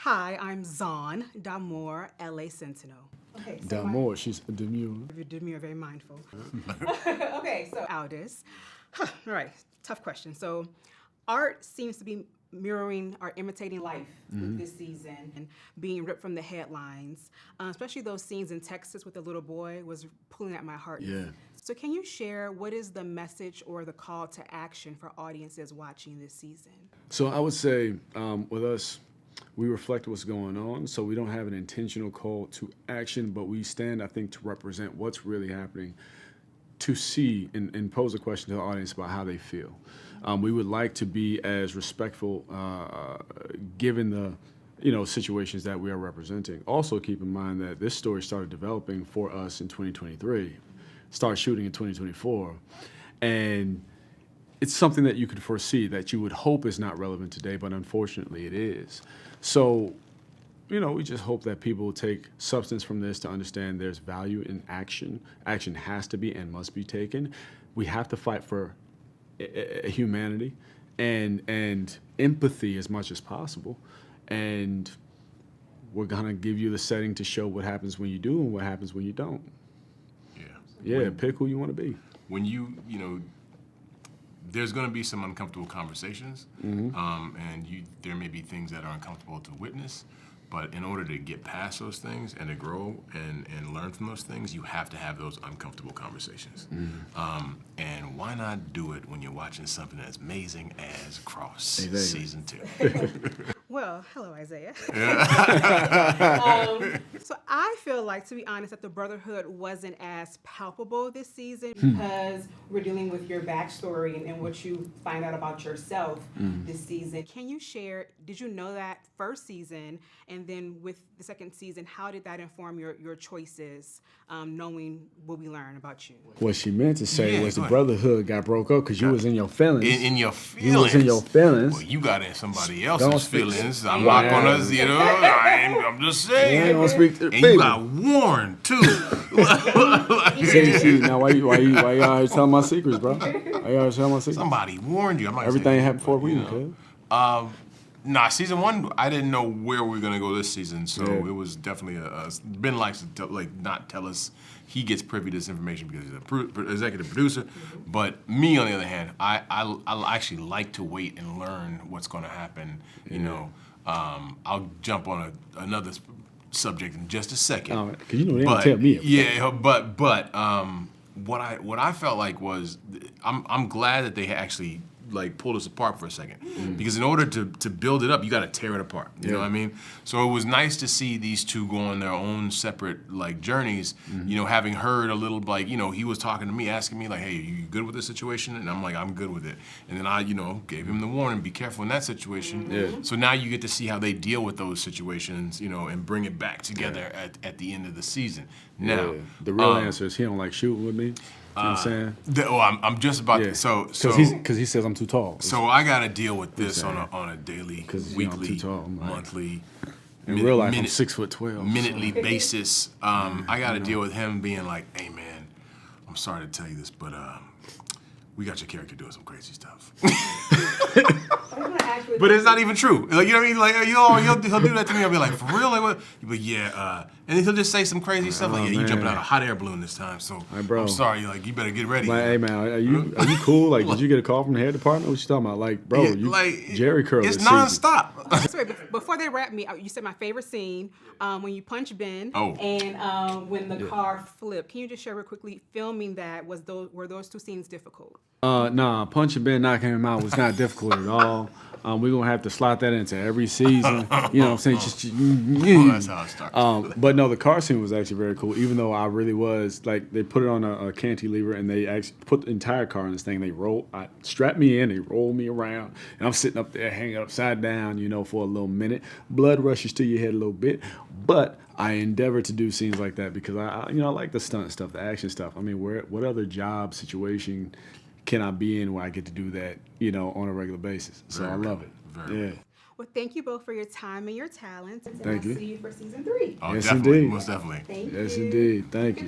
Hi, I'm Zon D'Amour, LA Sentinel. Okay, so D'Amour, she's D'Amour. Demure, very mindful. Okay, so Aldis. All right, tough question. So, art seems to be mirroring or imitating life this season and being ripped from the headlines, especially those scenes in Texas with the little boy was pulling at my heart. Yeah. So can you share what is the message or the call to action for audiences watching this season? So I would say with us, we reflect what's going on. So we don't have an intentional call to action, but we stand, I think, to represent what's really happening, to see and pose a question to the audience about how they feel. We would like to be as respectful, given the situations that we are representing. Also, keep in mind that this story started developing for us in 2023, started shooting in 2024, and it's something that you could foresee that you would hope is not relevant today, but unfortunately it is. So, we just hope that people take substance from this to understand there's value in action. Action has to be and must be taken. We have to fight for humanity and empathy as much as possible. And we're gonna give you the setting to show what happens when you do and what happens when you don't. Yeah, pick who you want to be. When there's going to be some uncomfortable conversations, and there may be things that are uncomfortable to witness, but in order to get past those things and to grow and learn from those things, you have to have those uncomfortable conversations. And why not do it when you're watching something as amazing as Cross Season 2? Well, hello, Isaiah. So I feel like, to be honest, that the brotherhood wasn't as palpable this season because we're dealing with your backstory and what you find out about yourself this season. Can you share, did you know that first season, and then with the second season, how did that inform your choices, knowing what we learned about you? What she meant to say was the brotherhood got broke up because you was in your feelings. In your feelings. You was in your feelings. Well, you got in somebody else's feelings. I'm not gonna, I'm just saying. You ain't gonna speak to and people. You got warned too. See, now why you always telling my secrets, bro? Why you always telling my secrets? Somebody warned you. I'm not Everything happened before we knew. Nah, season one, I didn't know where we were gonna go this season, so it was definitely Ben likes to not tell us. He gets privy to this information because he's an executive producer. But me, on the other hand, I actually like to wait and learn what's going to happen. I'll jump on another subject in just a second. Because they don't tell me. Yeah, but what I felt like was I'm glad that they actually pulled us apart for a second, because in order to build it up, you got to tear it apart. You know what I mean? So it was nice to see these two go on their own separate journeys. Having heard a little he was talking to me, asking me hey, are you good with this situation? And I'm like, I'm good with it. And then I gave him the warning, be careful in that situation. So now you get to see how they deal with those situations, and bring it back together at the end of the season. Now the real answer is he don't like shooting with me. You know what I'm saying? I'm just about to. So because he says I'm too tall. So I got to deal with this on a daily, weekly, monthly. In real life, I'm 6'12", minutely basis. I got to deal with him being like, "Hey man, I'm sorry to tell you this, but we got your character doing some crazy stuff." But it's not even true. You know what I mean? He'll do that to me. I'll be like, for real? What? But yeah, and then he'll just say some crazy stuff you jumping out of a hot air balloon this time. So I'm sorry. You better get ready. Hey man, are you cool? Did you get a call from the hair department? What you talking about? Bro, Jerry curl. It's nonstop. Sorry, before they wrap me, you said my favorite scene when you punch Ben and when the car flipped. Can you just share real quickly? Filming that were those two scenes difficult? Nah, punching Ben, knocking him out was not difficult at all. We're going to have to slot that into every season. You know what I'm saying? That's how it starts. But no, the car scene was actually very cool, even though I really was, they put it on a cantilever and they actually put the entire car in this thing. They strapped me in, they rolled me around, and I'm sitting up there hanging upside down, for a little minute. Blood rushes to your head a little bit, but I endeavor to do scenes like that because I like the stunt stuff, the action stuff. I mean, what other job situation can I be in where I get to do that, on a regular basis? So I love it. Very cool. Well, thank you both for your time and your talents. Thank you. I'll see you for season 3. Yes, definitely. indeed. Most definitely. Thank you. Yes, indeed. Thank you.